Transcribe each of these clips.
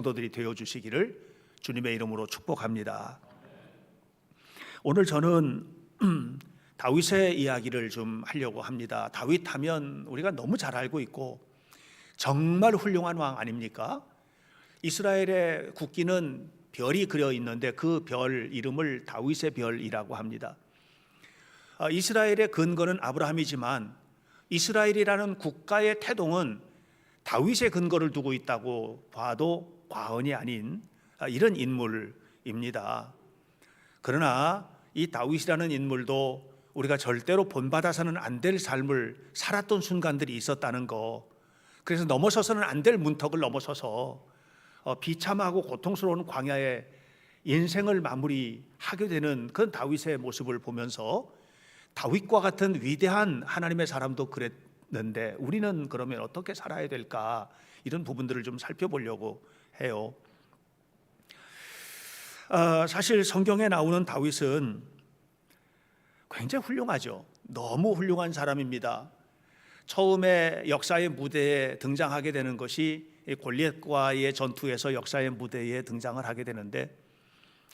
성도들이 되어 주시기를 주님의 이름으로 축복합니다. 오늘 저는 다윗의 이야기를 좀 하려고 합니다. 다윗 하면 우리가 너무 잘 알고 있고 정말 훌륭한 왕 아닙니까? 이스라엘의 국기는 별이 그려 있는데 그 별 이름을 다윗의 별이라고 합니다. 이스라엘의 근거는 아브라함이지만 이스라엘이라는 국가의 태동은 다윗의 근거를 두고 있다고 봐도 과언이 아닌 이런 인물입니다. 그러나 이 다윗이라는 인물도 우리가 절대로 본받아서는 안 될 삶을 살았던 순간들이 있었다는 거, 그래서 넘어서서는 안 될 문턱을 넘어서서 비참하고 고통스러운 광야의 인생을 마무리하게 되는 그런 다윗의 모습을 보면서 다윗과 같은 위대한 하나님의 사람도 그랬는데 우리는 그러면 어떻게 살아야 될까, 이런 부분들을 좀 살펴보려고 해요. 사실 성경에 나오는 다윗은 굉장히 훌륭하죠. 너무 훌륭한 사람입니다. 처음에 역사의 무대에 등장하게 되는 것이 골리앗과의 전투에서 역사의 무대에 등장을 하게 되는데,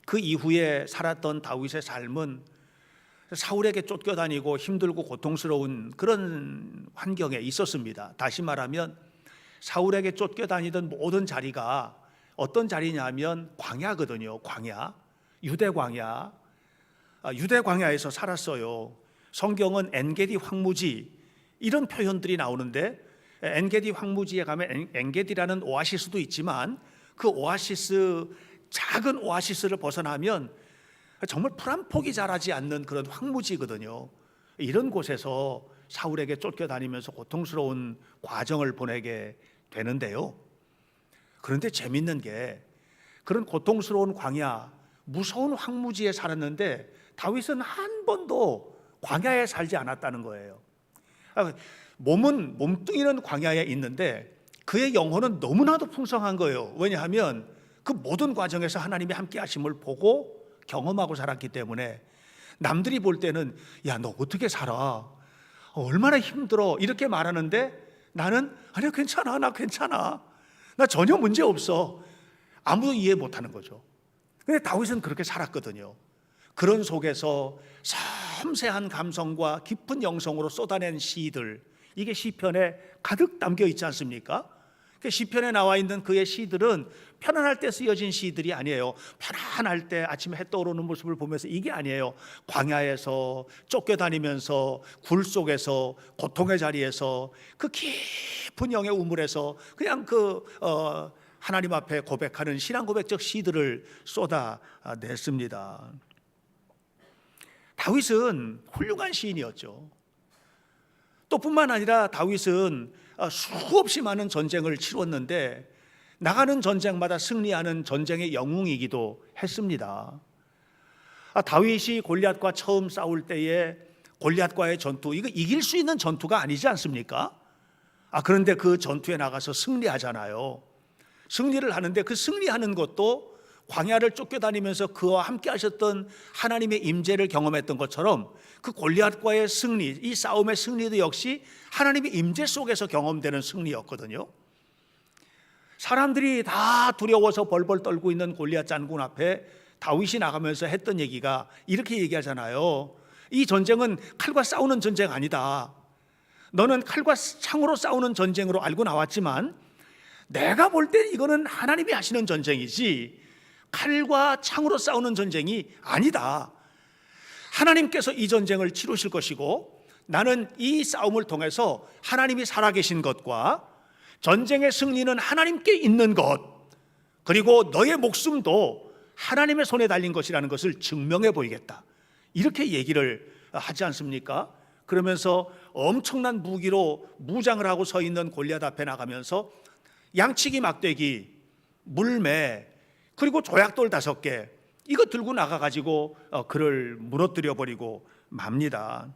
그 이후에 살았던 다윗의 삶은 사울에게 쫓겨다니고 힘들고 고통스러운 그런 환경에 있었습니다. 다시 말하면 사울에게 쫓겨다니던 모든 자리가 어떤 자리냐면 광야거든요. 광야, 유대 광야. 유대 광야에서 살았어요. 성경은 엔게디 황무지 이런 표현들이 나오는데, 엔게디 황무지에 가면 엔게디라는 오아시스도 있지만 그 오아시스, 작은 오아시스를 벗어나면 정말 풀 한 폭이 자라지 않는 그런 황무지거든요. 이런 곳에서 사울에게 쫓겨다니면서 고통스러운 과정을 보내게 되는데요. 그런데 재밌는 게 그런 고통스러운 광야, 무서운 황무지에 살았는데 다윗은 한 번도 광야에 살지 않았다는 거예요. 몸뚱이는 광야에 있는데 그의 영혼은 너무나도 풍성한 거예요. 왜냐하면 그 모든 과정에서 하나님이 함께 하심을 보고 경험하고 살았기 때문에 남들이 볼 때는 야, 너 어떻게 살아? 얼마나 힘들어? 이렇게 말하는데 나는 아니야, 괜찮아, 나 괜찮아, 나 전혀 문제 없어. 아무도 이해 못하는 거죠. 근데 다윗은 그렇게 살았거든요. 그런 속에서 섬세한 감성과 깊은 영성으로 쏟아낸 시들, 이게 시편에 가득 담겨 있지 않습니까? 시편에 나와 있는 그의 시들은 편안할 때 쓰여진 시들이 아니에요. 편안할 때 아침에 해 떠오르는 모습을 보면서, 이게 아니에요. 광야에서 쫓겨다니면서 굴 속에서 고통의 자리에서 그 깊은 영의 우물에서 그냥 하나님 앞에 고백하는 신앙 고백적 시들을 쏟아냈습니다. 다윗은 훌륭한 시인이었죠. 또 뿐만 아니라 다윗은 수없이 많은 전쟁을 치렀는데 나가는 전쟁마다 승리하는 전쟁의 영웅이기도 했습니다. 다윗이 골리앗과 처음 싸울 때에 골리앗과의 전투, 이거 이길 수 있는 전투가 아니지 않습니까? 그런데 그 전투에 나가서 승리하잖아요. 승리를 하는데 그 승리하는 것도 광야를 쫓겨다니면서 그와 함께 하셨던 하나님의 임재를 경험했던 것처럼 그 골리앗과의 승리, 이 싸움의 승리도 역시 하나님의 임재 속에서 경험되는 승리였거든요. 사람들이 다 두려워서 벌벌 떨고 있는 골리앗 장군 앞에 다윗이 나가면서 했던 얘기가 이렇게 얘기하잖아요. 이 전쟁은 칼과 싸우는 전쟁 아니다. 너는 칼과 창으로 싸우는 전쟁으로 알고 나왔지만 내가 볼 때 이거는 하나님이 하시는 전쟁이지 칼과 창으로 싸우는 전쟁이 아니다. 하나님께서 이 전쟁을 치르실 것이고 나는 이 싸움을 통해서 하나님이 살아계신 것과 전쟁의 승리는 하나님께 있는 것, 그리고 너의 목숨도 하나님의 손에 달린 것이라는 것을 증명해 보이겠다, 이렇게 얘기를 하지 않습니까? 그러면서 엄청난 무기로 무장을 하고 서 있는 골리앗 앞에 나가면서 양치기 막대기, 물매, 그리고 조약돌 5개, 이거 들고 나가가지고 그를 무너뜨려 버리고 맙니다.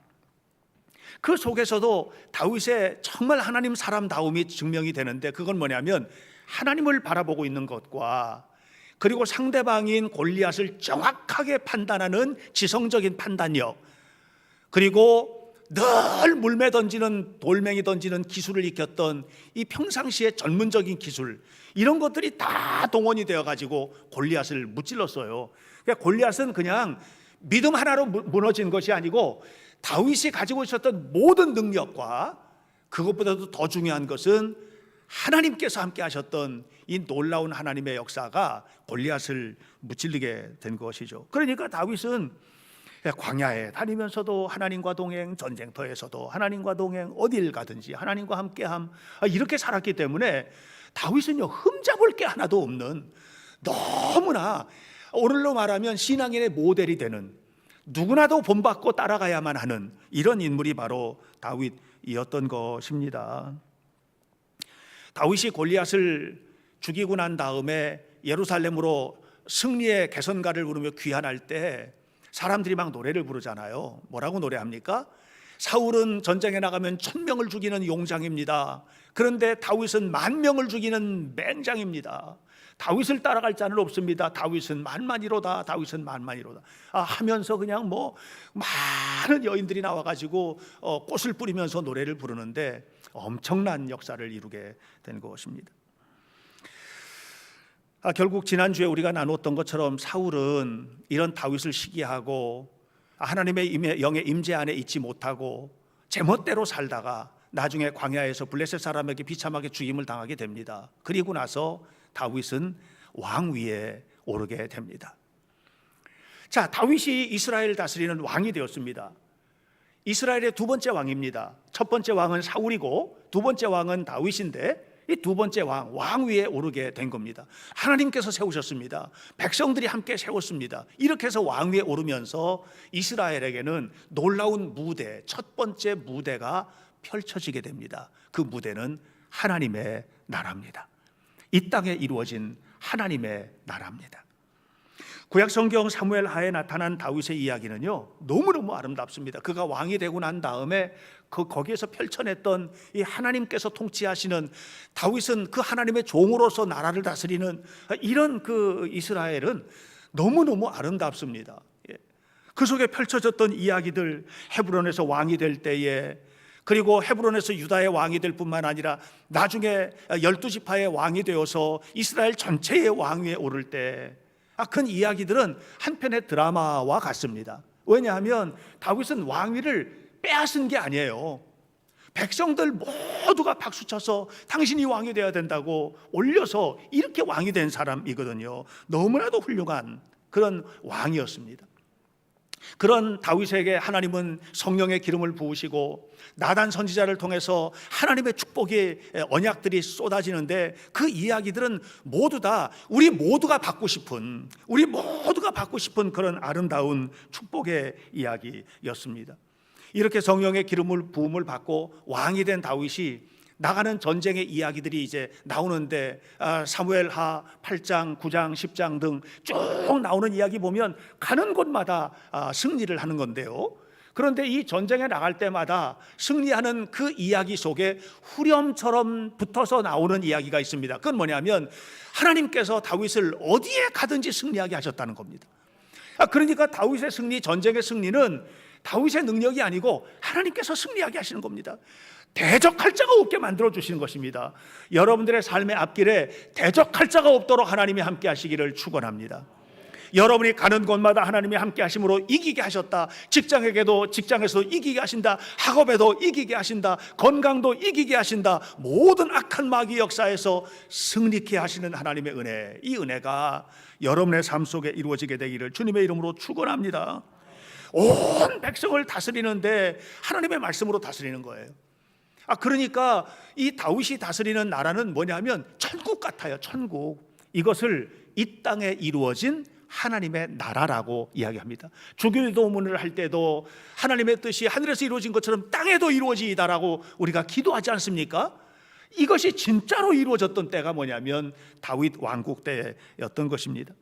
그 속에서도 다윗의 정말 하나님 사람다움이 증명이 되는데, 그건 뭐냐면 하나님을 바라보고 있는 것과 그리고 상대방인 골리앗을 정확하게 판단하는 지성적인 판단력, 그리고 늘 물매 던지는 돌멩이 던지는 기술을 익혔던 이 평상시의 전문적인 기술, 이런 것들이 다 동원이 되어 가지고 골리앗을 무찔렀어요. 그러니까 골리앗은 그냥 믿음 하나로 무너진 것이 아니고 다윗이 가지고 있었던 모든 능력과 그것보다도 더 중요한 것은 하나님께서 함께 하셨던 이 놀라운 하나님의 역사가 골리앗을 무찔리게 된 것이죠. 그러니까 다윗은 광야에 다니면서도 하나님과 동행, 전쟁터에서도 하나님과 동행, 어딜 가든지 하나님과 함께함, 이렇게 살았기 때문에 다윗은요, 흠잡을 게 하나도 없는, 너무나 오늘로 말하면 신앙인의 모델이 되는, 누구나도 본받고 따라가야만 하는 이런 인물이 바로 다윗이었던 것입니다. 다윗이 골리앗을 죽이고 난 다음에 예루살렘으로 승리의 개선가를 부르며 귀환할 때 사람들이 막 노래를 부르잖아요. 뭐라고 노래합니까? 사울은 전쟁에 나가면 1000명을 죽이는 용장입니다. 그런데 다윗은 10,000명을 죽이는 맹장입니다. 다윗을 따라갈 자는 없습니다. 다윗은 만만이로다. 다윗은 만만이로다. 하면서 그냥 뭐 많은 여인들이 나와가지고 꽃을 뿌리면서 노래를 부르는데 엄청난 역사를 이루게 된 것입니다. 결국 지난주에 우리가 나누었던 것처럼 사울은 이런 다윗을 시기하고 하나님의 영의 임재 안에 있지 못하고 제멋대로 살다가 나중에 광야에서 블레셋 사람에게 비참하게 죽임을 당하게 됩니다. 그리고 나서 다윗은 왕위에 오르게 됩니다. 자, 다윗이 이스라엘 다스리는 왕이 되었습니다. 이스라엘의 두 번째 왕입니다. 첫 번째 왕은 사울이고 두 번째 왕은 다윗인데 이 두 번째 왕위에 오르게 된 겁니다. 하나님께서 세우셨습니다. 백성들이 함께 세웠습니다. 이렇게 해서 왕위에 오르면서 이스라엘에게는 놀라운 무대, 첫 번째 무대가 펼쳐지게 됩니다. 그 무대는 하나님의 나라입니다. 이 땅에 이루어진 하나님의 나라입니다. 구약 성경 사무엘 하에 나타난 다윗의 이야기는요, 너무너무 아름답습니다. 그가 왕이 되고 난 다음에 거기에서 펼쳐냈던 이 하나님께서 통치하시는, 다윗은 그 하나님의 종으로서 나라를 다스리는 이런 그 이스라엘은 너무너무 아름답습니다. 그 속에 펼쳐졌던 이야기들, 헤브론에서 왕이 될 때에, 그리고 헤브론에서 유다의 왕이 될 뿐만 아니라 나중에 12지파의 왕이 되어서 이스라엘 전체의 왕위에 오를 때, 큰 이야기들은 한편의 드라마와 같습니다. 왜냐하면 다윗은 왕위를 빼앗은 게 아니에요. 백성들 모두가 박수쳐서 당신이 왕이 되어야 된다고 올려서 이렇게 왕이 된 사람이거든요. 너무나도 훌륭한 그런 왕이었습니다. 그런 다윗에게 하나님은 성령의 기름을 부으시고 나단 선지자를 통해서 하나님의 축복의 언약들이 쏟아지는데, 그 이야기들은 모두 다 우리 모두가 받고 싶은 그런 아름다운 축복의 이야기였습니다. 이렇게 성령의 기름을 부음을 받고 왕이 된 다윗이 나가는 전쟁의 이야기들이 이제 나오는데, 사무엘하 8장, 9장, 10장 등 쭉 나오는 이야기 보면 가는 곳마다 승리를 하는 건데요. 그런데 이 전쟁에 나갈 때마다 승리하는 그 이야기 속에 후렴처럼 붙어서 나오는 이야기가 있습니다. 그건 뭐냐면 하나님께서 다윗을 어디에 가든지 승리하게 하셨다는 겁니다. 그러니까 다윗의 승리, 전쟁의 승리는 다윗의 능력이 아니고 하나님께서 승리하게 하시는 겁니다. 대적할 자가 없게 만들어 주시는 것입니다. 여러분들의 삶의 앞길에 대적할 자가 없도록 하나님이 함께 하시기를 축원합니다. 여러분이 가는 곳마다 하나님이 함께 하심으로 이기게 하셨다. 직장에서도 이기게 하신다. 학업에도 이기게 하신다. 건강도 이기게 하신다. 모든 악한 마귀 역사에서 승리케 하시는 하나님의 은혜, 이 은혜가 여러분의 삶 속에 이루어지게 되기를 주님의 이름으로 축원합니다. 온 백성을 다스리는데 하나님의 말씀으로 다스리는 거예요. 그러니까 이 다윗이 다스리는 나라는 뭐냐면 천국 같아요. 천국. 이것을 이 땅에 이루어진 하나님의 나라라고 이야기합니다. 주기도문을 할 때도 하나님의 뜻이 하늘에서 이루어진 것처럼 땅에도 이루어지이다라고 우리가 기도하지 않습니까? 이것이 진짜로 이루어졌던 때가 뭐냐면 다윗 왕국 때였던 것입니다.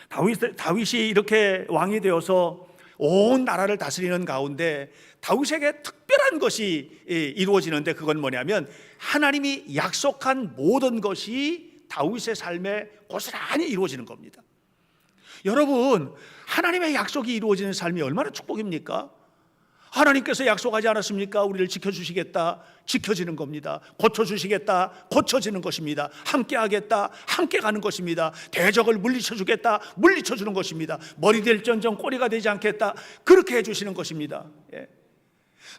다윗이 이렇게 왕이 되어서 온 나라를 다스리는 가운데 다윗에게 특별한 것이 이루어지는데, 그건 뭐냐면 하나님이 약속한 모든 것이 다윗의 삶에 고스란히 이루어지는 겁니다. 여러분, 하나님의 약속이 이루어지는 삶이 얼마나 축복입니까? 하나님께서 약속하지 않았습니까? 우리를 지켜주시겠다, 지켜지는 겁니다. 고쳐주시겠다, 고쳐지는 것입니다. 함께하겠다, 함께 가는 것입니다. 대적을 물리쳐주겠다, 물리쳐주는 것입니다. 머리 될지언정 꼬리가 되지 않겠다, 그렇게 해주시는 것입니다. 예.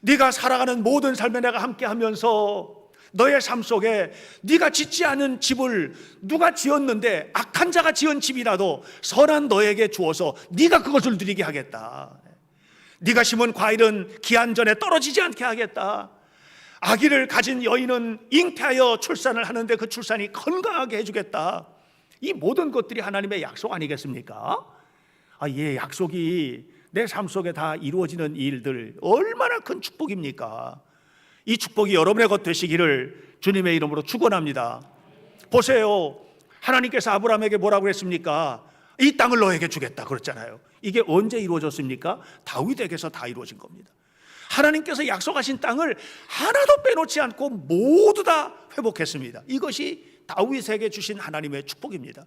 네가 살아가는 모든 삶에 내가 함께하면서 너의 삶 속에 네가 짓지 않은 집을 누가 지었는데 악한 자가 지은 집이라도 선한 너에게 주어서 네가 그것을 누리게 하겠다. 네가 심은 과일은 기한 전에 떨어지지 않게 하겠다. 아기를 가진 여인은 잉태하여 출산을 하는데 그 출산이 건강하게 해주겠다. 이 모든 것들이 하나님의 약속 아니겠습니까? 예, 약속이 내 삶 속에 다 이루어지는 일들 얼마나 큰 축복입니까? 이 축복이 여러분의 것 되시기를 주님의 이름으로 축원합니다. 보세요, 하나님께서 아브라함에게 뭐라고 했습니까? 이 땅을 너에게 주겠다 그랬잖아요. 이게 언제 이루어졌습니까? 다윗에게서 다 이루어진 겁니다. 하나님께서 약속하신 땅을 하나도 빼놓지 않고 모두 다 회복했습니다. 이것이 다윗에게 주신 하나님의 축복입니다.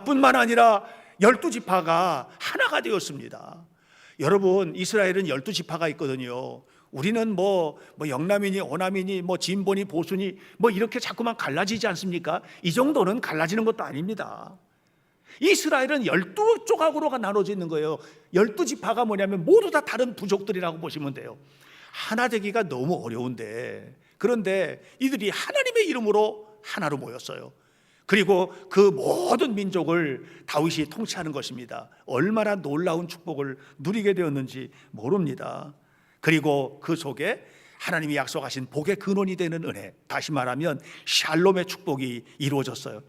뿐만 아니라 12지파가 하나가 되었습니다. 여러분, 이스라엘은 12지파가 있거든요. 우리는 뭐 영남이니 오남이니 진보니 보수니 이렇게 자꾸만 갈라지지 않습니까? 이 정도는 갈라지는 것도 아닙니다. 이스라엘은 12조각으로가 나눠져 있는 거예요. 12지파가 뭐냐면 모두 다 다른 부족들이라고 보시면 돼요. 하나 되기가 너무 어려운데, 그런데 이들이 하나님의 이름으로 하나로 모였어요. 그리고 그 모든 민족을 다윗이 통치하는 것입니다. 얼마나 놀라운 축복을 누리게 되었는지 모릅니다. 그리고 그 속에 하나님이 약속하신 복의 근원이 되는 은혜, 다시 말하면 샬롬의 축복이 이루어졌어요.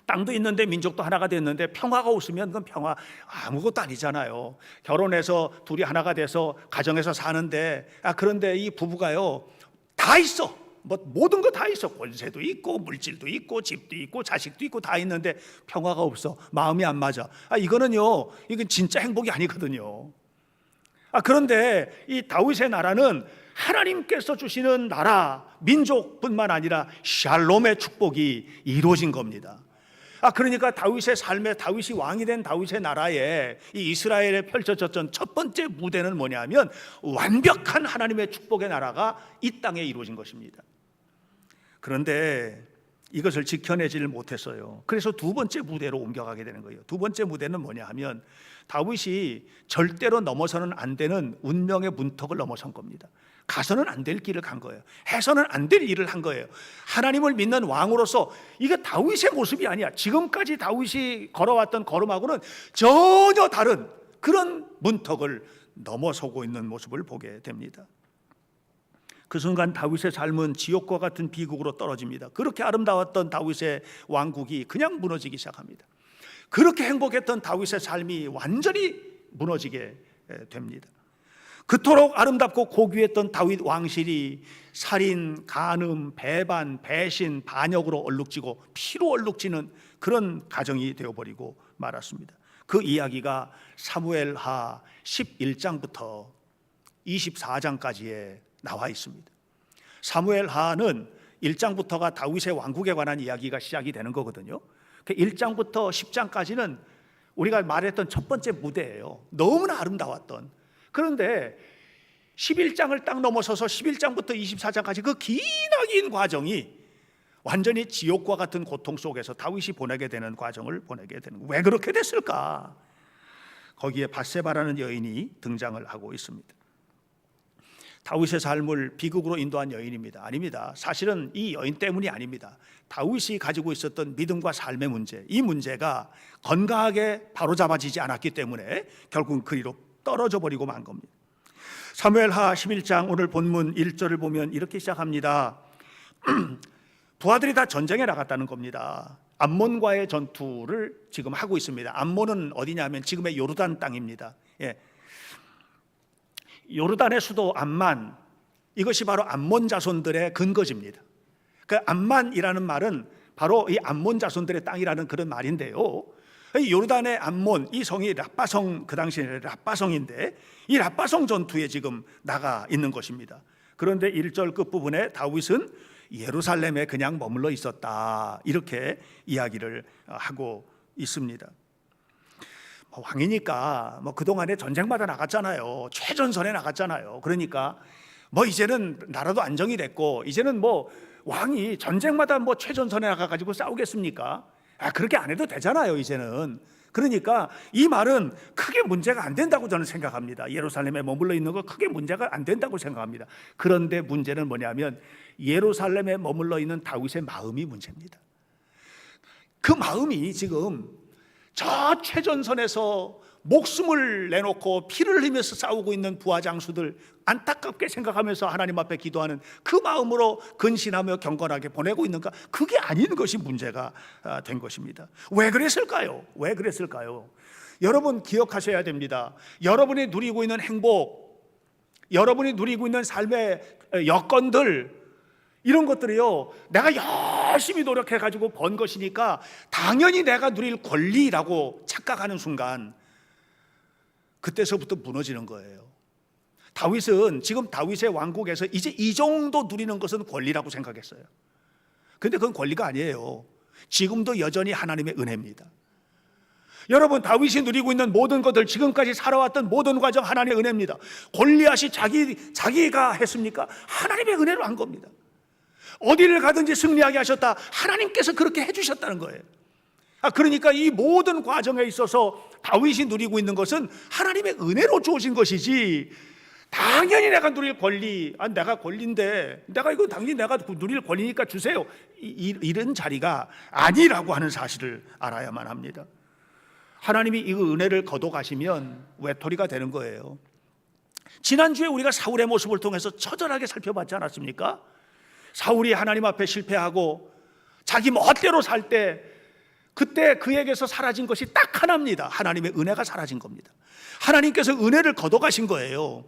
땅도 있는데 민족도 하나가 됐는데 평화가 없으면 그건 평화 아무것도 아니잖아요. 결혼해서 둘이 하나가 돼서 가정에서 사는데 그런데 이 부부가요 다 있어. 모든 거 다 있어. 권세도 있고 물질도 있고 집도 있고 자식도 있고 다 있는데 평화가 없어. 마음이 안 맞아. 이건 진짜 행복이 아니거든요. 그런데 이 다윗의 나라는 하나님께서 주시는 나라, 민족뿐만 아니라 샬롬의 축복이 이루어진 겁니다. 그러니까 다윗의 삶에, 다윗이 왕이 된 다윗의 나라에 이 이스라엘에 펼쳐졌던 첫 번째 무대는 뭐냐면 완벽한 하나님의 축복의 나라가 이 땅에 이루어진 것입니다. 그런데 이것을 지켜내지를 못했어요. 그래서 두 번째 무대로 옮겨가게 되는 거예요. 두 번째 무대는 뭐냐 하면 다윗이 절대로 넘어서는 안 되는 운명의 문턱을 넘어선 겁니다. 가서는 안 될 길을 간 거예요. 해서는 안 될 일을 한 거예요. 하나님을 믿는 왕으로서 이거 다윗의 모습이 아니야. 지금까지 다윗이 걸어왔던 걸음하고는 전혀 다른 그런 문턱을 넘어서고 있는 모습을 보게 됩니다. 그 순간 다윗의 삶은 지옥과 같은 비극으로 떨어집니다. 그렇게 아름다웠던 다윗의 왕국이 그냥 무너지기 시작합니다. 그렇게 행복했던 다윗의 삶이 완전히 무너지게 됩니다. 그토록 아름답고 고귀했던 다윗 왕실이 살인, 간음, 배반, 배신, 반역으로 얼룩지고 피로 얼룩지는 그런 가정이 되어버리고 말았습니다. 그 이야기가 사무엘하 11장부터 24장까지에 나와 있습니다. 사무엘하는 1장부터가 다윗의 왕국에 관한 이야기가 시작이 되는 거거든요. 1장부터 10장까지는 우리가 말했던 첫 번째 무대예요. 너무나 아름다웠던. 그런데 11장을 딱 넘어서서 11장부터 24장까지 그 기나긴 과정이 완전히 지옥과 같은 고통 속에서 다윗이 보내게 되는 과정을 보내게 되는 거예요. 왜 그렇게 됐을까? 거기에 밧세바라는 여인이 등장을 하고 있습니다. 다윗의 삶을 비극으로 인도한 여인입니다. 아닙니다. 사실은 이 여인 때문이 아닙니다. 다윗이 가지고 있었던 믿음과 삶의 문제, 이 문제가 건강하게 바로잡아지지 않았기 때문에 결국은 그리로 떨어져 버리고 만 겁니다. 사무엘하 11장 오늘 본문 1절을 보면 이렇게 시작합니다. 부하들이 다 전쟁에 나갔다는 겁니다. 암몬과의 전투를 지금 하고 있습니다. 암몬은 어디냐면 지금의 요르단 땅입니다. 요르단의 수도 암만, 이것이 바로 암몬 자손들의 근거지입니다. 그 암만이라는 말은 바로 이 암몬 자손들의 땅이라는 그런 말인데요. 이 요르단의 암몬, 이 성이 랍바성, 그 당시에 랍바성인데 이 랍바성 전투에 지금 나가 있는 것입니다. 그런데 1절 끝부분에 다윗은 예루살렘에 그냥 머물러 있었다, 이렇게 이야기를 하고 있습니다. 왕이니까 그동안에 전쟁마다 나갔잖아요. 최전선에 나갔잖아요. 그러니까 이제는 나라도 안정이 됐고 이제는 왕이 전쟁마다 최전선에 나가가지고 싸우겠습니까? 그렇게 안 해도 되잖아요 이제는. 그러니까 이 말은 크게 문제가 안 된다고 저는 생각합니다. 예루살렘에 머물러 있는 거 크게 문제가 안 된다고 생각합니다. 그런데 문제는 뭐냐면 예루살렘에 머물러 있는 다윗의 마음이 문제입니다. 그 마음이 지금 저 최전선에서 목숨을 내놓고 피를 흘리면서 싸우고 있는 부하 장수들 안타깝게 생각하면서 하나님 앞에 기도하는 그 마음으로 근신하며 경건하게 보내고 있는가? 그게 아닌 것이 문제가 된 것입니다. 왜 그랬을까요? 왜 그랬을까요? 여러분 기억하셔야 됩니다. 여러분이 누리고 있는 행복, 여러분이 누리고 있는 삶의 여건들, 이런 것들이요, 내가 열심히 노력해가지고 번 것이니까 당연히 내가 누릴 권리라고 착각하는 순간 그때서부터 무너지는 거예요. 다윗은 지금 다윗의 왕국에서 이제 이 정도 누리는 것은 권리라고 생각했어요. 그런데 그건 권리가 아니에요. 지금도 여전히 하나님의 은혜입니다. 여러분, 다윗이 누리고 있는 모든 것들, 지금까지 살아왔던 모든 과정 하나님의 은혜입니다. 골리앗이 자기가 했습니까? 하나님의 은혜로 한 겁니다. 어디를 가든지 승리하게 하셨다. 하나님께서 그렇게 해주셨다는 거예요. 그러니까 이 모든 과정에 있어서 다윗이 누리고 있는 것은 하나님의 은혜로 주어진 것이지, 당연히 내가 누릴 권리, 내가 권리인데 내가 이거 당연히 내가 누릴 권리니까 주세요, 이런 자리가 아니라고 하는 사실을 알아야만 합니다. 하나님이 이 은혜를 거둬가시면 외톨이가 되는 거예요. 지난주에 우리가 사울의 모습을 통해서 처절하게 살펴봤지 않았습니까? 사울이 하나님 앞에 실패하고 자기 멋대로 살 때, 그때 그에게서 사라진 것이 딱 하나입니다. 하나님의 은혜가 사라진 겁니다. 하나님께서 은혜를 거둬가신 거예요.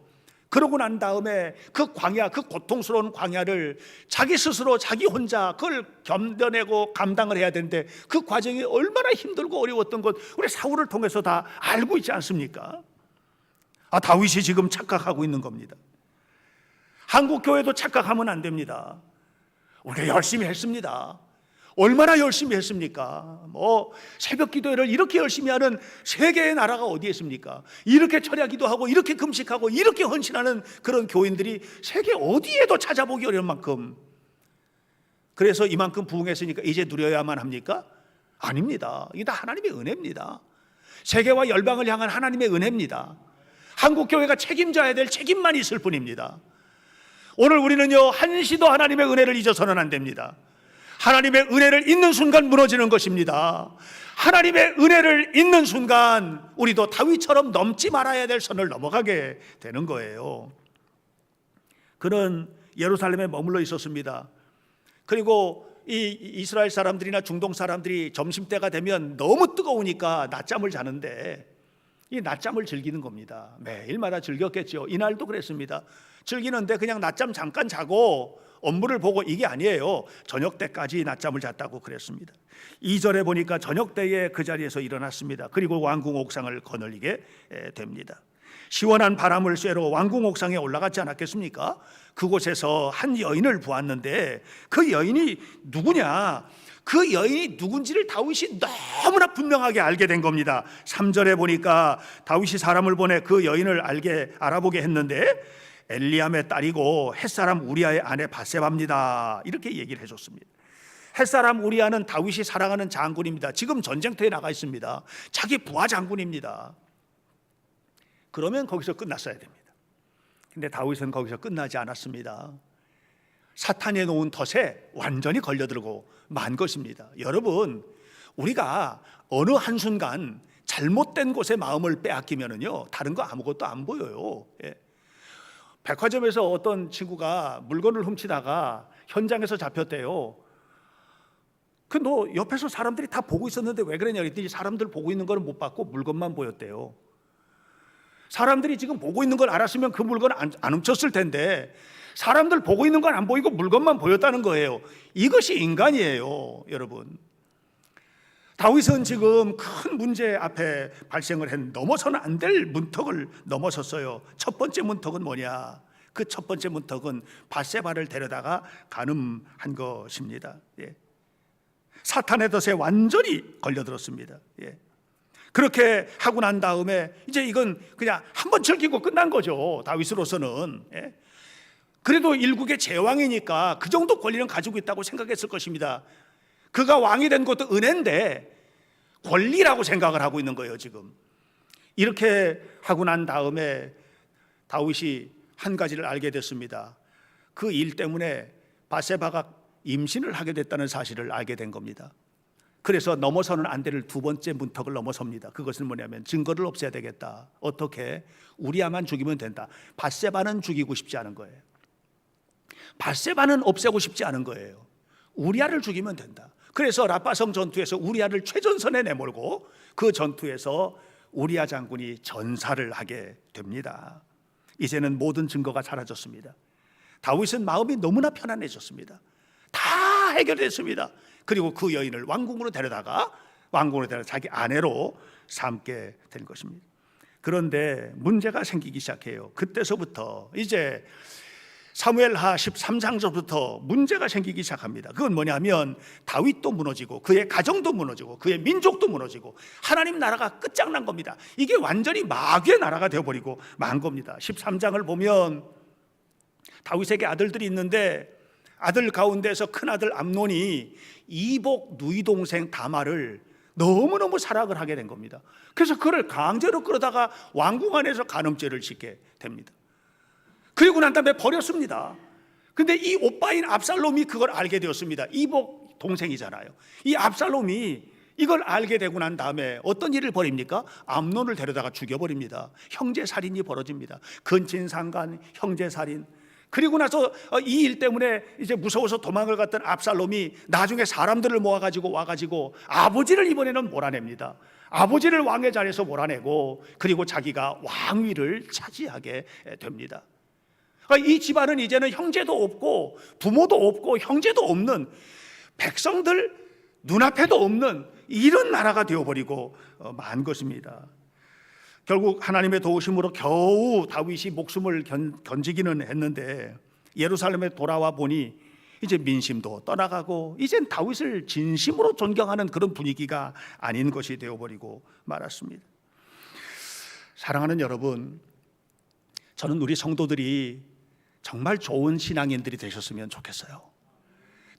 그러고 난 다음에 그 광야, 그 고통스러운 광야를 자기 스스로 자기 혼자 그걸 견뎌내고 감당을 해야 되는데 그 과정이 얼마나 힘들고 어려웠던 것 우리 사울을 통해서 다 알고 있지 않습니까? 다윗이 지금 착각하고 있는 겁니다. 한국교회도 착각하면 안 됩니다. 우리가 열심히 했습니다. 얼마나 열심히 했습니까? 새벽 기도회를 이렇게 열심히 하는 세계의 나라가 어디 있습니까? 이렇게 철야기도 하고 이렇게 금식하고 이렇게 헌신하는 그런 교인들이 세계 어디에도 찾아보기 어려운 만큼. 그래서 이만큼 부흥했으니까 이제 누려야만 합니까? 아닙니다. 이게 다 하나님의 은혜입니다. 세계와 열방을 향한 하나님의 은혜입니다. 한국교회가 책임져야 될 책임만 있을 뿐입니다. 오늘 우리는요, 한시도 하나님의 은혜를 잊어서는 안 됩니다. 하나님의 은혜를 잊는 순간 무너지는 것입니다. 하나님의 은혜를 잊는 순간 우리도 다윗처럼 넘지 말아야 될 선을 넘어가게 되는 거예요. 그는 예루살렘에 머물러 있었습니다. 그리고 이 이스라엘 사람들이나 중동 사람들이 점심때가 되면 너무 뜨거우니까 낮잠을 자는데 이 낮잠을 즐기는 겁니다. 매일마다 즐겼겠죠. 이날도 그랬습니다. 즐기는데 그냥 낮잠 잠깐 자고 업무를 보고 이게 아니에요. 저녁 때까지 낮잠을 잤다고 그랬습니다. 2절에 보니까 저녁 때에 그 자리에서 일어났습니다. 그리고 왕궁 옥상을 거느리게 됩니다. 시원한 바람을 쐬러 왕궁 옥상에 올라갔지 않았겠습니까? 그곳에서 한 여인을 보았는데 그 여인이 누구냐? 그 여인이 누군지를 다윗이 너무나 분명하게 알게 된 겁니다. 3절에 보니까 다윗이 사람을 보내 그 여인을 알아보게 했는데 엘리암의 딸이고 햇사람 우리아의 아내 바세바입니다. 이렇게 얘기를 해줬습니다. 햇사람 우리아는 다윗이 사랑하는 장군입니다. 지금 전쟁터에 나가 있습니다. 자기 부하 장군입니다. 그러면 거기서 끝났어야 됩니다. 근데 다윗은 거기서 끝나지 않았습니다. 사탄이 놓은 덫에 완전히 걸려들고 만 것입니다. 여러분, 우리가 어느 한순간 잘못된 곳에 마음을 빼앗기면은요, 다른 거 아무것도 안 보여요. 백화점에서 어떤 친구가 물건을 훔치다가 현장에서 잡혔대요. 너 옆에서 사람들이 다 보고 있었는데 왜 그러냐 그랬더니 사람들 보고 있는 거는 못 봤고 물건만 보였대요. 사람들이 지금 보고 있는 걸 알았으면 그 물건 안 훔쳤을 텐데 사람들 보고 있는 건 안 보이고 물건만 보였다는 거예요. 이것이 인간이에요, 여러분. 다윗은 지금 큰 문제 앞에 발생을 넘어서는 안 될 문턱을 넘어섰어요. 첫 번째 문턱은 뭐냐? 그 첫 번째 문턱은 밧세바를 데려다가 간음한 것입니다. 사탄의 덫에 완전히 걸려들었습니다. 그렇게 하고 난 다음에 이제 이건 그냥 한번 즐기고 끝난 거죠. 다윗으로서는. 예. 그래도 일국의 제왕이니까 그 정도 권리는 가지고 있다고 생각했을 것입니다. 그가 왕이 된 것도 은혜인데 권리라고 생각을 하고 있는 거예요, 지금. 이렇게 하고 난 다음에 다윗이 한 가지를 알게 됐습니다. 그 일 때문에 바세바가 임신을 하게 됐다는 사실을 알게 된 겁니다. 그래서 넘어서는 안 될 두 번째 문턱을 넘어섭니다. 그것은 뭐냐면 증거를 없애야 되겠다. 어떻게? 우리아만 죽이면 된다. 바세바는 죽이고 싶지 않은 거예요. 바세바는 없애고 싶지 않은 거예요. 우리아를 죽이면 된다. 그래서 라빠성 전투에서 우리아를 최전선에 내몰고 그 전투에서 우리아 장군이 전사를 하게 됩니다. 이제는 모든 증거가 사라졌습니다. 다윗은 마음이 너무나 편안해졌습니다. 다 해결됐습니다. 그리고 그 여인을 왕궁으로 데려다가 자기 아내로 삼게 된 것입니다. 그런데 문제가 생기기 시작해요. 그때서부터 이제 사무엘하 13장부터 문제가 생기기 시작합니다. 그건 뭐냐면 다윗도 무너지고 그의 가정도 무너지고 그의 민족도 무너지고 하나님 나라가 끝장난 겁니다. 이게 완전히 마귀의 나라가 되어버리고 만 겁니다. 13장을 보면 다윗에게 아들들이 있는데 아들 가운데서 큰아들 암논이 이복 누이 동생 다말을 너무너무 사랑을 하게 된 겁니다. 그래서 그를 강제로 끌어다가 왕궁 안에서 간음죄를 짓게 됩니다. 그리고 난 다음에 버렸습니다. 근데 이 오빠인 압살롬이 그걸 알게 되었습니다. 이복 동생이잖아요. 이 압살롬이 이걸 알게 되고 난 다음에 어떤 일을 벌입니까? 암논을 데려다가 죽여버립니다. 형제살인이 벌어집니다. 근친상간 형제살인. 그리고 나서 이 일 때문에 이제 무서워서 도망을 갔던 압살롬이 나중에 사람들을 모아가지고 와가지고 아버지를 이번에는 몰아냅니다. 아버지를 왕의 자리에서 몰아내고 그리고 자기가 왕위를 차지하게 됩니다. 이 집안은 이제는 형제도 없고 부모도 없고 형제도 없는 백성들 눈앞에도 없는 이런 나라가 되어버리고 만 것입니다. 결국 하나님의 도우심으로 겨우 다윗이 목숨을 건지기는 했는데 예루살렘에 돌아와 보니 이제 민심도 떠나가고 이젠 다윗을 진심으로 존경하는 그런 분위기가 아닌 것이 되어버리고 말았습니다. 사랑하는 여러분, 저는 우리 성도들이 정말 좋은 신앙인들이 되셨으면 좋겠어요.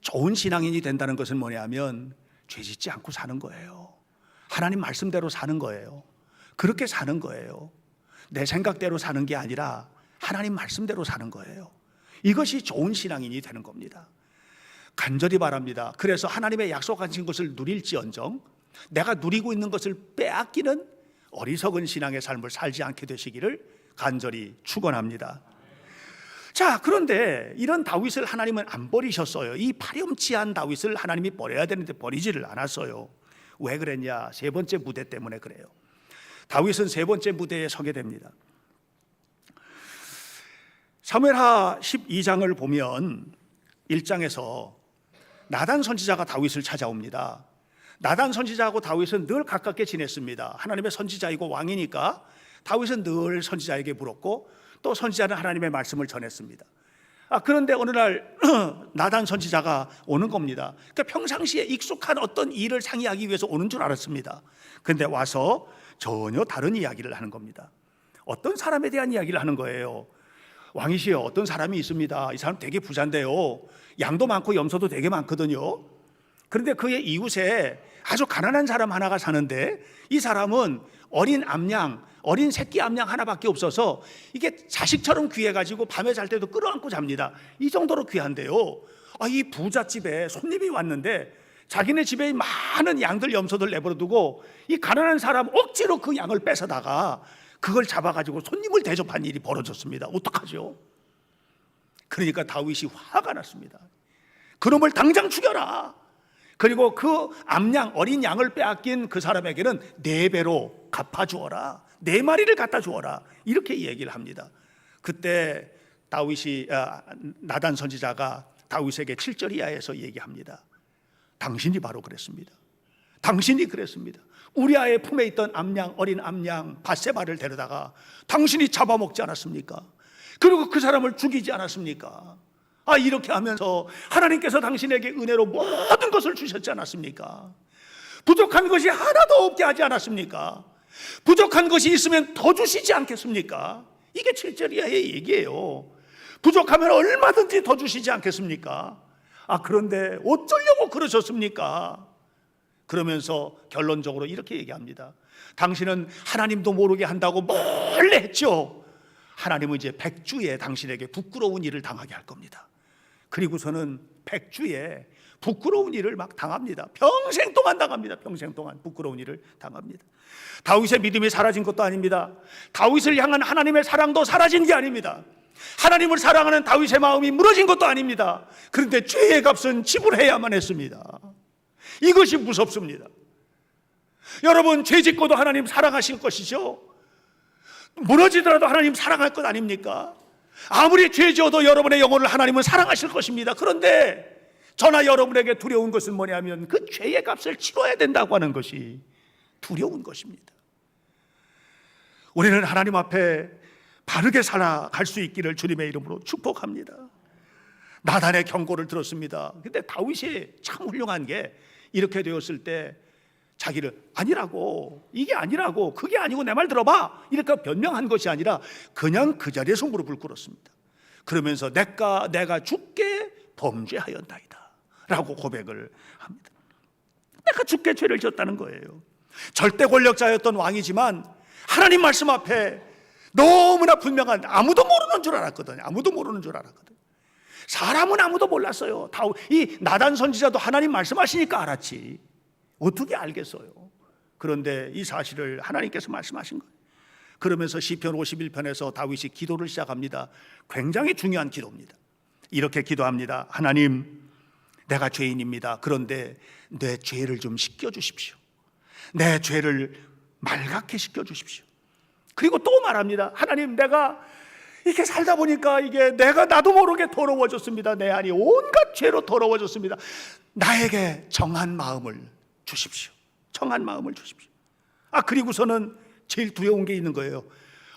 좋은 신앙인이 된다는 것은 뭐냐면 죄짓지 않고 사는 거예요. 하나님 말씀대로 사는 거예요. 그렇게 사는 거예요. 내 생각대로 사는 게 아니라 하나님 말씀대로 사는 거예요. 이것이 좋은 신앙인이 되는 겁니다. 간절히 바랍니다. 그래서 하나님의 약속하신 것을 누릴지언정 내가 누리고 있는 것을 빼앗기는 어리석은 신앙의 삶을 살지 않게 되시기를 간절히 축원합니다. 자, 그런데 이런 다윗을 하나님은 안 버리셨어요. 이 파렴치한 다윗을 하나님이 버려야 되는데 버리지를 않았어요. 왜 그랬냐? 세 번째 무대 때문에 그래요. 다윗은 세 번째 무대에 서게 됩니다. 사무엘하 12장을 보면 1장에서 나단 선지자가 다윗을 찾아옵니다. 나단 선지자하고 다윗은 늘 가깝게 지냈습니다. 하나님의 선지자이고 왕이니까 다윗은 늘 선지자에게 물었고 또 선지자는 하나님의 말씀을 전했습니다. 그런데 어느 날 나단 선지자가 오는 겁니다. 그러니까 평상시에 익숙한 어떤 일을 상의하기 위해서 오는 줄 알았습니다. 그런데 와서 전혀 다른 이야기를 하는 겁니다. 어떤 사람에 대한 이야기를 하는 거예요. 왕이시여, 어떤 사람이 있습니다. 이 사람 되게 부자인데요, 양도 많고 염소도 되게 많거든요. 그런데 그의 이웃에 아주 가난한 사람 하나가 사는데 이 사람은 어린 새끼 암양 하나밖에 없어서 이게 자식처럼 귀해가지고 밤에 잘 때도 끌어안고 잡니다. 이 정도로 귀한데요, 이 부잣집에 손님이 왔는데 자기네 집에 많은 양들 염소들 내버려두고 이 가난한 사람 억지로 그 양을 뺏어다가 그걸 잡아가지고 손님을 대접한 일이 벌어졌습니다. 어떡하죠? 그러니까 다윗이 화가 났습니다. 그놈을 당장 죽여라. 그리고 그 어린 양을 빼앗긴 그 사람에게는 4배로 갚아주어라. 4마리를 갖다 주어라. 이렇게 얘기를 합니다. 그때 나단 선지자가 다윗에게 7절 이하에서 얘기합니다. 당신이 바로 그랬습니다. 당신이 그랬습니다. 우리아의 품에 있던 어린 암양 바세바를 데려다가 당신이 잡아먹지 않았습니까? 그리고 그 사람을 죽이지 않았습니까? 이렇게 하면서 하나님께서 당신에게 은혜로 모든 것을 주셨지 않았습니까? 부족한 것이 하나도 없게 하지 않았습니까? 부족한 것이 있으면 더 주시지 않겠습니까? 이게 7절이야의 얘기예요. 부족하면 얼마든지 더 주시지 않겠습니까? 그런데 어쩌려고 그러셨습니까? 그러면서 결론적으로 이렇게 얘기합니다. 당신은 하나님도 모르게 한다고 몰래 했죠. 하나님은 이제 백주에 당신에게 부끄러운 일을 당하게 할 겁니다. 그리고서는 백주에 부끄러운 일을 막 당합니다. 평생 동안 당합니다. 평생 동안 부끄러운 일을 당합니다. 다윗의 믿음이 사라진 것도 아닙니다. 다윗을 향한 하나님의 사랑도 사라진 게 아닙니다. 하나님을 사랑하는 다윗의 마음이 무너진 것도 아닙니다. 그런데 죄의 값은 지불해야만 했습니다. 이것이 무섭습니다. 여러분, 죄 짓고도 하나님 사랑하실 것이죠. 무너지더라도 하나님 사랑할 것 아닙니까? 아무리 죄 지어도 여러분의 영혼을 하나님은 사랑하실 것입니다. 그런데 저나 여러분에게 두려운 것은 뭐냐면 그 죄의 값을 치러야 된다고 하는 것이 두려운 것입니다. 우리는 하나님 앞에 바르게 살아갈 수 있기를 주님의 이름으로 축복합니다. 나단의 경고를 들었습니다. 근데 다윗이 참 훌륭한 게 이렇게 되었을 때 자기를 아니라고, 이게 아니라고, 그게 아니고 내 말 들어봐, 이렇게 변명한 것이 아니라 그냥 그 자리에서 무릎을 꿇었습니다. 그러면서 내가 죽게 범죄하였나이다 라고 고백을 합니다. 내가 죽게 죄를 지었다는 거예요. 절대 권력자였던 왕이지만 하나님 말씀 앞에 너무나 분명한, 아무도 모르는 줄 알았거든요. 아무도 모르는 줄 알았거든요. 사람은 아무도 몰랐어요. 이 나단 선지자도 하나님 말씀하시니까 알았지. 어떻게 알겠어요? 그런데 이 사실을 하나님께서 말씀하신 거예요. 그러면서 시편 51편에서 다윗이 기도를 시작합니다. 굉장히 중요한 기도입니다. 이렇게 기도합니다. 하나님, 내가 죄인입니다. 그런데 내 죄를 좀 씻겨주십시오. 내 죄를 말갛게 씻겨주십시오. 그리고 또 말합니다. 하나님, 내가 이렇게 살다 보니까 이게 나도 모르게 더러워졌습니다. 내 안이 온갖 죄로 더러워졌습니다. 나에게 정한 마음을 주십시오. 정한 마음을 주십시오. 그리고서는 제일 두려운 게 있는 거예요.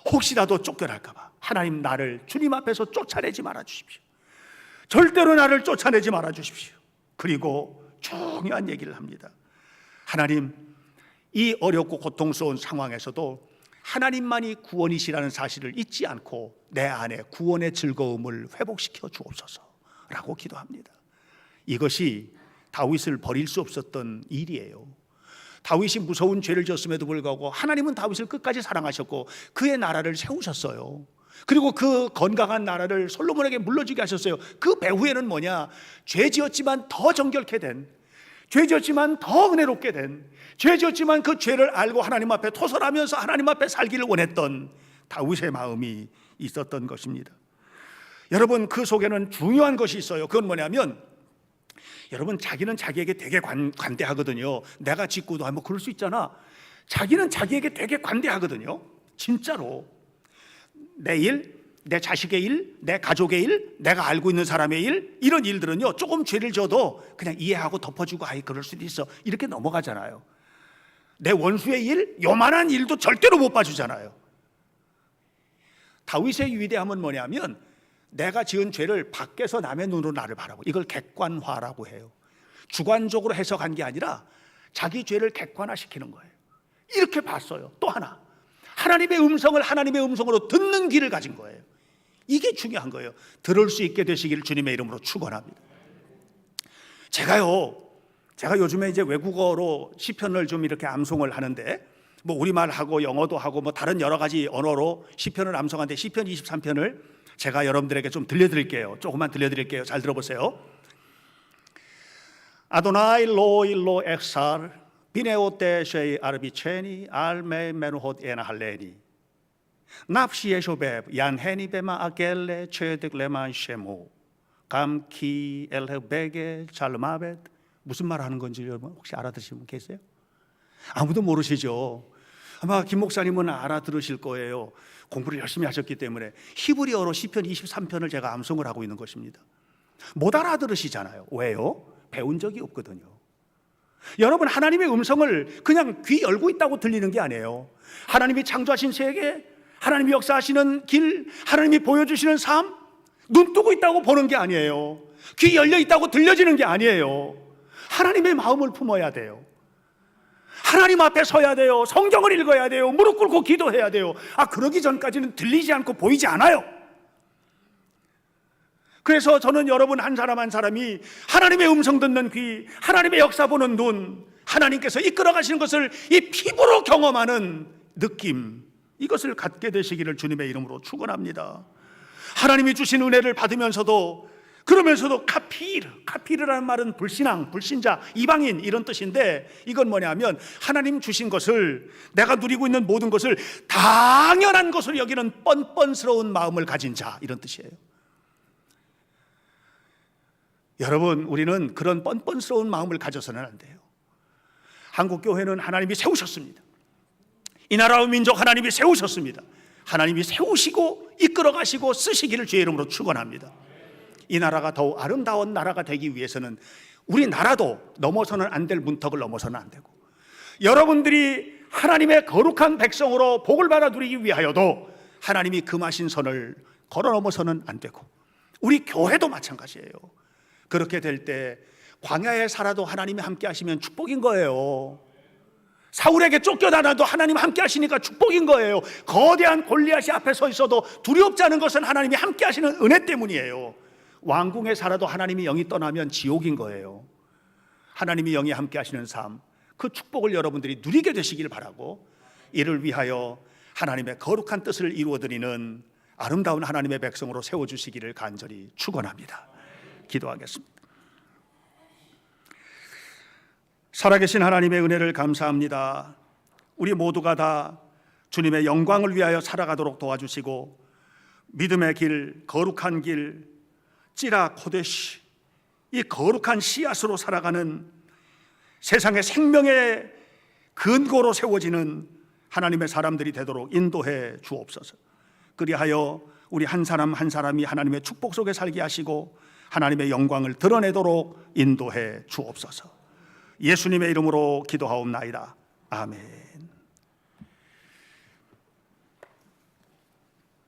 혹시라도 쫓겨날까 봐. 하나님, 나를 주님 앞에서 쫓아내지 말아 주십시오. 절대로 나를 쫓아내지 말아 주십시오. 그리고 중요한 얘기를 합니다. 하나님, 이 어렵고 고통스러운 상황에서도 하나님만이 구원이시라는 사실을 잊지 않고 내 안에 구원의 즐거움을 회복시켜 주옵소서라고 기도합니다. 이것이 다윗을 버릴 수 없었던 일이에요. 다윗이 무서운 죄를 지었음에도 불구하고 하나님은 다윗을 끝까지 사랑하셨고 그의 나라를 세우셨어요. 그리고 그 건강한 나라를 솔로몬에게 물려주게 하셨어요. 그 배후에는 뭐냐? 죄 지었지만 더 정결케 된, 죄 지었지만 더 은혜롭게 된, 죄 지었지만 그 죄를 알고 하나님 앞에 토설하면서 하나님 앞에 살기를 원했던 다윗의 마음이 있었던 것입니다. 여러분, 그 속에는 중요한 것이 있어요. 그건 뭐냐면, 여러분, 자기는 자기에게 되게 관대하거든요. 내가 짓고도 뭐 그럴 수 있잖아. 자기는 자기에게 되게 관대하거든요. 진짜로. 내 일, 내 자식의 일, 내 가족의 일, 내가 알고 있는 사람의 일, 이런 일들은요, 조금 죄를 져도 그냥 이해하고 덮어주고 그럴 수도 있어, 이렇게 넘어가잖아요. 내 원수의 일, 요만한 일도 절대로 못 봐주잖아요. 다윗의 위대함은 뭐냐면 내가 지은 죄를 밖에서 남의 눈으로 나를 바라보고, 이걸 객관화라고 해요. 주관적으로 해석한 게 아니라 자기 죄를 객관화시키는 거예요. 이렇게 봤어요. 또 하나, 하나님의 음성을 하나님의 음성으로 듣는 귀를 가진 거예요. 이게 중요한 거예요. 들을 수 있게 되시기를 주님의 이름으로 축원합니다. 제가 요즘에 이제 외국어로 시편을 좀 이렇게 암송을 하는데, 뭐 우리말하고 영어도 하고 뭐 다른 여러 가지 언어로 시편을 암송하는데, 시편 23편을 제가 여러분들에게 좀 들려드릴게요. 조금만 들려드릴게요. 잘 들어보세요. 아도나이 로일로 엑살 비네오테 쉐이 아르비체니 알메 메누톳 에나 할레니 납시에 쇼베브 얀헤니 베마 아겔레 체득레만 쉐모 감키 엘헤베게 잘마벳. 무슨 말 하는 건지 여러분 혹시 알아들으신 분 계세요? 아무도 모르시죠? 아마 김 목사님은 알아들으실 거예요. 공부를 열심히 하셨기 때문에. 히브리어로 시편 23편을 제가 암송을 하고 있는 것입니다. 못 알아들으시잖아요. 왜요? 배운 적이 없거든요. 여러분, 하나님의 음성을 그냥 귀 열고 있다고 들리는 게 아니에요. 하나님이 창조하신 세계, 하나님이 역사하시는 길, 하나님이 보여주시는 삶, 눈 뜨고 있다고 보는 게 아니에요. 귀 열려 있다고 들려지는 게 아니에요. 하나님의 마음을 품어야 돼요. 하나님 앞에 서야 돼요. 성경을 읽어야 돼요. 무릎 꿇고 기도해야 돼요. 그러기 전까지는 들리지 않고 보이지 않아요. 그래서 저는 여러분 한 사람 한 사람이 하나님의 음성 듣는 귀, 하나님의 역사 보는 눈, 하나님께서 이끌어 가시는 것을 이 피부로 경험하는 느낌, 이것을 갖게 되시기를 주님의 이름으로 축원합니다. 하나님이 주신 은혜를 받으면서도, 그러면서도 카피르라는 말은 불신앙, 불신자, 이방인 이런 뜻인데, 이건 뭐냐면 하나님 주신 것을, 내가 누리고 있는 모든 것을 당연한 것으로 여기는 뻔뻔스러운 마음을 가진 자, 이런 뜻이에요. 여러분, 우리는 그런 뻔뻔스러운 마음을 가져서는 안 돼요. 한국교회는 하나님이 세우셨습니다. 이 나라와 민족 하나님이 세우셨습니다. 하나님이 세우시고 이끌어 가시고 쓰시기를 주의 이름으로 축원합니다. 이 나라가 더욱 아름다운 나라가 되기 위해서는 우리나라도 넘어서는 안 될 문턱을 넘어서는 안 되고, 여러분들이 하나님의 거룩한 백성으로 복을 받아 누리기 위하여도 하나님이 금하신 선을 걸어 넘어서는 안 되고, 우리 교회도 마찬가지예요. 그렇게 될 때 광야에 살아도 하나님이 함께 하시면 축복인 거예요. 사울에게 쫓겨나도 하나님 함께 하시니까 축복인 거예요. 거대한 골리앗이 앞에 서 있어도 두렵지 않은 것은 하나님이 함께 하시는 은혜 때문이에요. 왕궁에 살아도 하나님이 영이 떠나면 지옥인 거예요. 하나님이 영이 함께 하시는 삶, 그 축복을 여러분들이 누리게 되시길 바라고, 이를 위하여 하나님의 거룩한 뜻을 이루어드리는 아름다운 하나님의 백성으로 세워주시기를 간절히 축원합니다. 기도하겠습니다. 살아계신 하나님의 은혜를 감사합니다. 우리 모두가 다 주님의 영광을 위하여 살아가도록 도와주시고, 믿음의 길, 거룩한 길, 찌라 코데시, 이 거룩한 씨앗으로 살아가는 세상의 생명의 근거로 세워지는 하나님의 사람들이 되도록 인도해 주옵소서. 그리하여 우리 한 사람 한 사람이 하나님의 축복 속에 살게 하시고 하나님의 영광을 드러내도록 인도해 주옵소서. 예수님의 이름으로 기도하옵나이다. 아멘.